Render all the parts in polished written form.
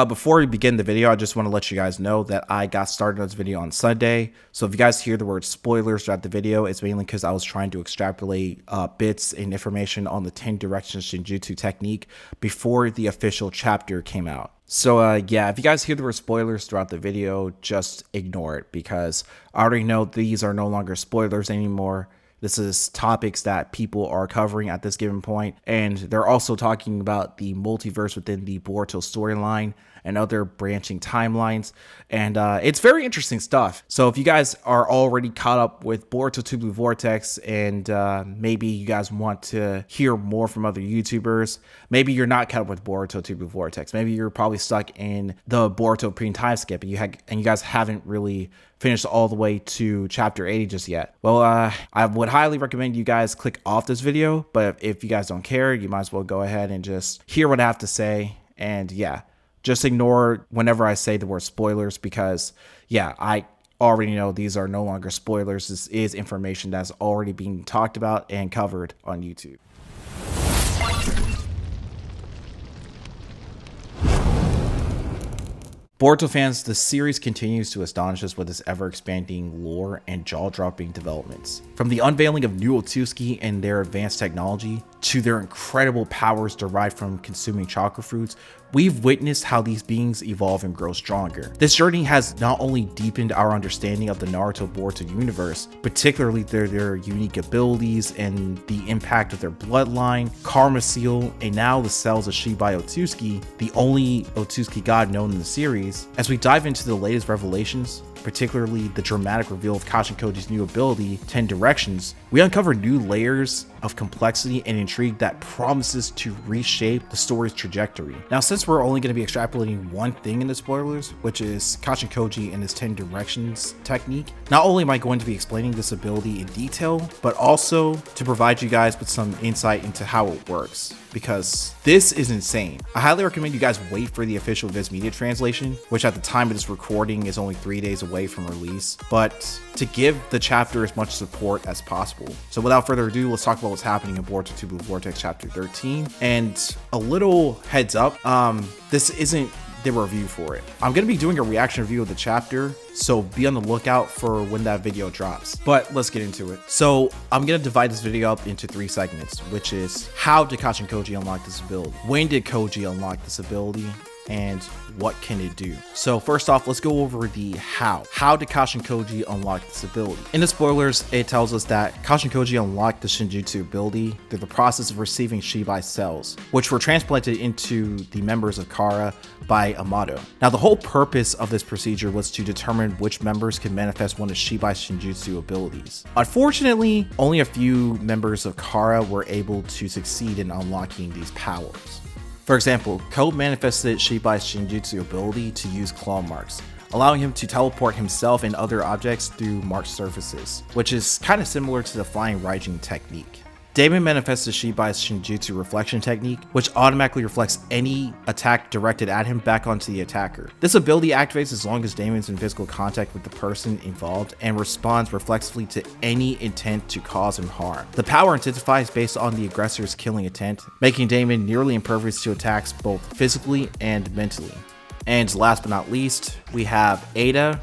Before we begin the video, I just want to let you guys know that I got started on this video on Sunday. So if you guys hear the word spoilers throughout the video, it's mainly because I was trying to extrapolate bits and information on the 10 directions shinjutsu technique before the official chapter came out. So yeah, if you guys hear the word spoilers throughout the video, just ignore it because I already know these are no longer spoilers anymore. This is topics that people are covering at this given point, and they're also talking about the multiverse within the Boruto storyline and other branching timelines, and it's very interesting stuff. So if you guys are already caught up with Boruto 2 Blue Vortex and maybe you guys want to hear more from other YouTubers, maybe you're not caught up with Boruto 2 Blue Vortex, maybe you're probably stuck in the Boruto pre time skip and you guys haven't really finished all the way to chapter 80 just yet. Well, I would highly recommend you guys click off this video, but if you guys don't care, you might as well go ahead and just hear what I have to say. And yeah, just ignore whenever I say the word spoilers because yeah, I already know these are no longer spoilers. This is information that's already being talked about and covered on YouTube. Boruto fans, the series continues to astonish us with its ever-expanding lore and jaw-dropping developments. From the unveiling of new Ōtsutsuki and their advanced technology, to their incredible powers derived from consuming chakra fruits, we've witnessed how these beings evolve and grow stronger. This journey has not only deepened our understanding of the Naruto-Boruto universe, particularly their unique abilities and the impact of their bloodline, Karma Seal, and now the cells of Shibai Ōtsutsuki, the only Ōtsutsuki god known in the series. As we dive into the latest revelations, particularly the dramatic reveal of Kashin Koji's new ability, 10 Directions, we uncover new layers of complexity and intrigue that promises to reshape the story's trajectory. Now, since we're only going to be extrapolating one thing in the spoilers, which is Kashin Koji and his 10 Directions technique, not only am I going to be explaining this ability in detail, but also to provide you guys with some insight into how it works, because this is insane. I highly recommend you guys wait for the official Viz Media translation, which at the time of this recording is only 3 days away from release, but to give the chapter as much support as possible. So without further ado, let's talk about what's happening in Boruto 2 Blue Vortex chapter 13. And a little heads up, this isn't the review for it. I'm going to be doing a reaction review of the chapter, so be on the lookout for when that video drops. But let's get into it. So I'm going to divide this video up into 3 segments, which is how did Kashin Koji unlock this ability? When did Koji unlock this ability? And what can it do? So first off, let's go over the how. How did Kashin Koji unlock this ability? In the spoilers, it tells us that Kashin Koji unlocked the shinjutsu ability through the process of receiving Shibai cells, which were transplanted into the members of Kara by Amato. Now, the whole purpose of this procedure was to determine which members could manifest one of Shibai's shinjutsu abilities. Unfortunately, only a few members of Kara were able to succeed in unlocking these powers. For example, Ko manifested Shibai's shinjutsu ability to use claw marks, allowing him to teleport himself and other objects through marked surfaces, which is kind of similar to the flying Raijin technique. Damon manifested Shibai's shinjutsu reflection technique, which automatically reflects any attack directed at him back onto the attacker. This ability activates as long as Damon's in physical contact with the person involved and responds reflexively to any intent to cause him harm. The power intensifies based on the aggressor's killing intent, making Damon nearly impervious to attacks both physically and mentally. And last but not least, we have Ida,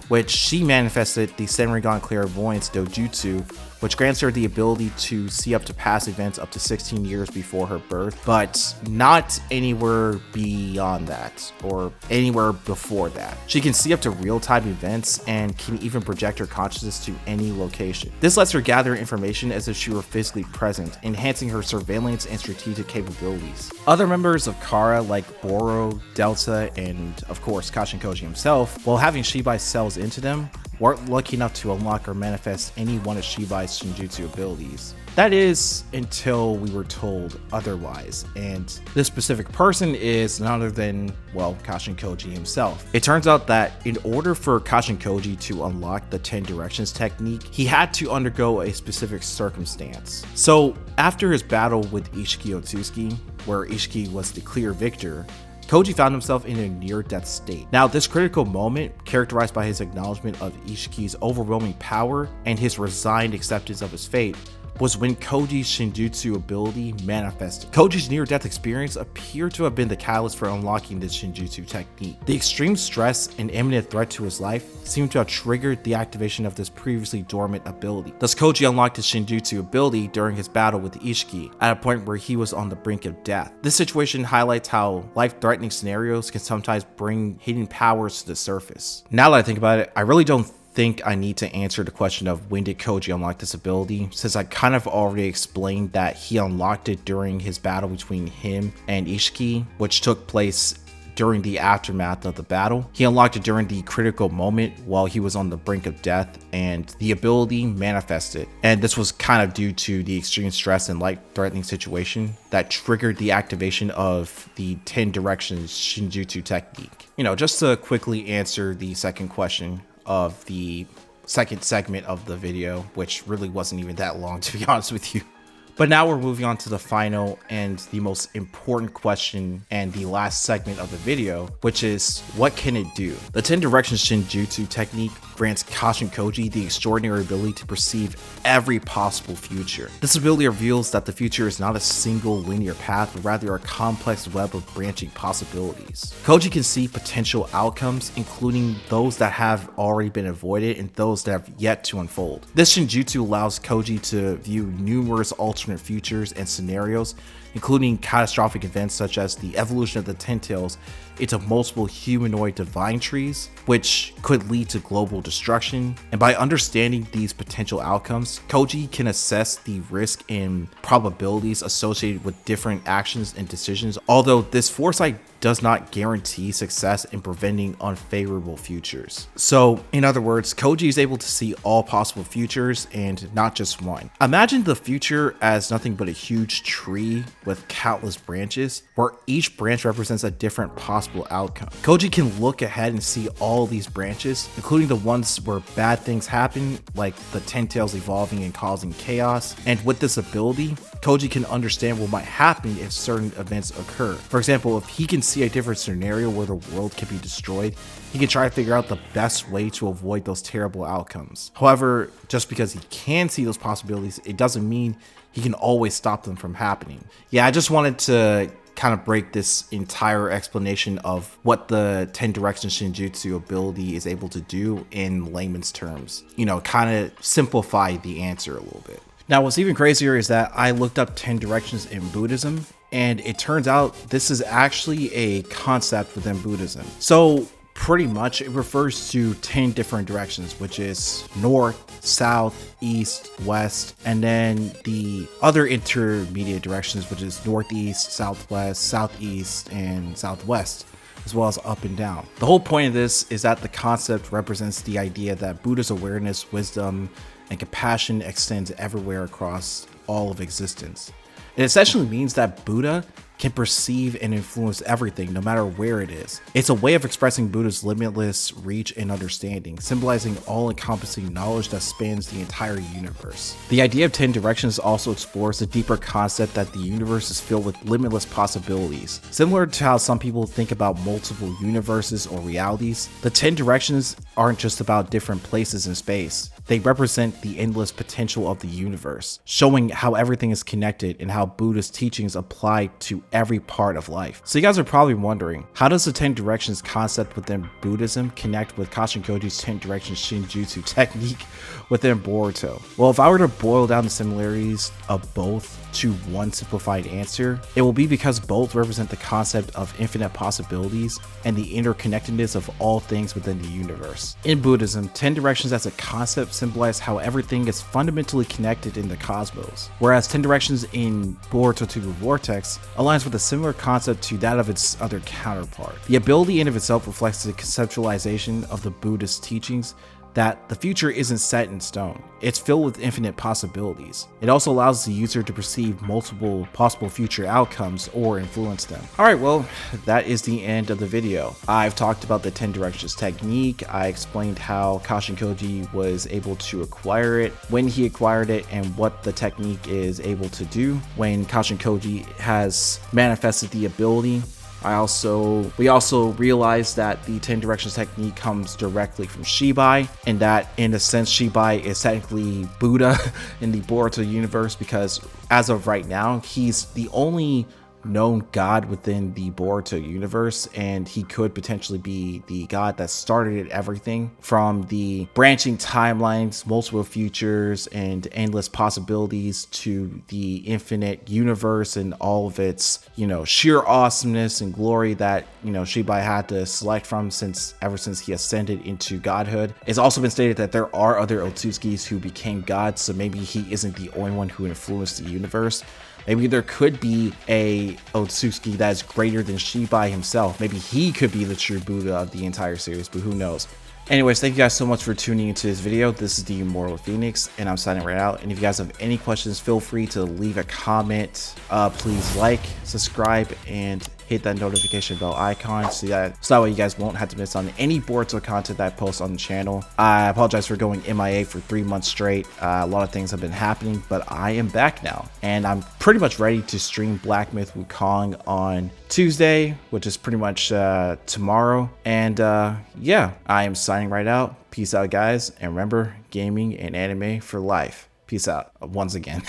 which she manifested the Senringan Clairvoyance Dojutsu, which grants her the ability to see up to past events up to 16 years before her birth, but not anywhere beyond that or anywhere before that. She can see up to real-time events and can even project her consciousness to any location. This lets her gather information as if she were physically present, enhancing her surveillance and strategic capabilities. Other members of Kara like Boro, Delta, and of course Kashin Koji himself, while having Shibai cells into them, weren't lucky enough to unlock or manifest any one of Shibai's shinjutsu abilities. That is, until we were told otherwise, and this specific person is none other than, well, Kashin Koji himself. It turns out that in order for Kashin Koji to unlock the 10 Directions technique, he had to undergo a specific circumstance. So after his battle with Ishiki Ōtsutsuki, where Ishiki was the clear victor, Koji found himself in a near-death state. Now, this critical moment, characterized by his acknowledgement of Ishiki's overwhelming power and his resigned acceptance of his fate, was when Koji's shinjutsu ability manifested. Koji's near-death experience appeared to have been the catalyst for unlocking this shinjutsu technique. The extreme stress and imminent threat to his life seemed to have triggered the activation of this previously dormant ability. Thus, Koji unlocked his shinjutsu ability during his battle with Ishiki, at a point where he was on the brink of death. This situation highlights how life-threatening scenarios can sometimes bring hidden powers to the surface. Now that I think about it, I really don't think I need to answer the question of when did Koji unlock this ability, since I kind of already explained that he unlocked it during his battle between him and Ishiki, which took place during the aftermath of the battle. He unlocked it during the critical moment while he was on the brink of death, and the ability manifested. And this was kind of due to the extreme stress and life-threatening situation that triggered the activation of the 10 Directions Shinjutsu technique. Just to quickly answer the second question of the second segment of the video, which really wasn't even that long, to be honest with you. But now we're moving on to the final and the most important question and the last segment of the video, which is, what can it do? The 10 Directions Shinjutsu technique grants Kashin Koji the extraordinary ability to perceive every possible future. This ability reveals that the future is not a single linear path, but rather a complex web of branching possibilities. Koji can see potential outcomes, including those that have already been avoided and those that have yet to unfold. This Shinjutsu allows Koji to view numerous alternate futures and scenarios, including catastrophic events such as the evolution of the Ten Tails into multiple humanoid divine trees, which could lead to global destruction. And by understanding these potential outcomes, Koji can assess the risk and probabilities associated with different actions and decisions, although this foresight does not guarantee success in preventing unfavorable futures. So, in other words, Koji is able to see all possible futures and not just one. Imagine the future as nothing but a huge tree with countless branches, where each branch represents a different possible outcome. Koji can look ahead and see all these branches, including the ones where bad things happen, like the Ten Tails evolving and causing chaos. And with this ability, Koji can understand what might happen if certain events occur. For example, if he can see a different scenario where the world can be destroyed, he can try to figure out the best way to avoid those terrible outcomes. However, just because he can see those possibilities, it doesn't mean he can always stop them from happening. Yeah, I just wanted to kind of break this entire explanation of what the 10 Directions Shinjutsu ability is able to do in layman's terms. Kind of simplify the answer a little bit. Now, what's even crazier is that I looked up 10 Directions in Buddhism, and it turns out this is actually a concept within Buddhism. So pretty much it refers to 10 different directions, which is north, south, east, west, and then the other intermediate directions, which is northeast, southwest, southeast, and southwest, as well as up and down. The whole point of this is that the concept represents the idea that Buddha's awareness, wisdom, and compassion extends everywhere across all of existence. It essentially means that Buddha can perceive and influence everything, no matter where it is. It's a way of expressing Buddha's limitless reach and understanding, symbolizing all-encompassing knowledge that spans the entire universe. The idea of 10 Directions also explores the deeper concept that the universe is filled with limitless possibilities. Similar to how some people think about multiple universes or realities, the 10 Directions aren't just about different places in space. They represent the endless potential of the universe, showing how everything is connected and how Buddha's teachings apply to every part of life. So you guys are probably wondering, how does the 10 Directions concept within Buddhism connect with Kashin Koji's 10 Directions Shinjutsu technique within Boruto? Well, if I were to boil down the similarities of both to one simplified answer, it will be because both represent the concept of infinite possibilities and the interconnectedness of all things within the universe. In Buddhism, 10 Directions as a concept symbolize how everything is fundamentally connected in the cosmos, whereas 10 Directions in Boruto to the Vortex aligns with a similar concept to that of its other counterpart. The ability in of itself reflects the conceptualization of the Buddhist teachings that the future isn't set in stone. It's filled with infinite possibilities. It also allows the user to perceive multiple possible future outcomes or influence them. Alright, well, that is the end of the video. I've talked about the 10 Directions technique. I explained how Kashin Koji was able to acquire it, when he acquired it, and what the technique is able to do when Kashin Koji has manifested the ability. We also realized that the 10 directions technique comes directly from Shibai, and that in a sense Shibai is technically Buddha in the Boruto universe, because as of right now he's the only known god within the Boruto universe, and he could potentially be the god that started everything from the branching timelines, multiple futures, and endless possibilities to the infinite universe and all of its, sheer awesomeness and glory that, Shibai had to select from ever since he ascended into godhood. It's also been stated that there are other Ōtsutskis who became gods, so maybe he isn't the only one who influenced the universe. Maybe there could be a Ōtsutsuki that is greater than Shibai himself. Maybe he could be the true Buddha of the entire series, but who knows? Anyways, thank you guys so much for tuning into this video. This is the Immortal Phoenix, and I'm signing right out. And if you guys have any questions, feel free to leave a comment. Please like, subscribe, and hit that notification bell icon so that way you guys won't have to miss on any Boruto content that I post on the channel. I apologize for going MIA for 3 months straight. A lot of things have been happening, but I am back now, and I'm pretty much ready to stream Black Myth Wukong on Tuesday, which is pretty much tomorrow. And yeah, I am signing right out. Peace out, guys, and remember, gaming and anime for life. Peace out once again.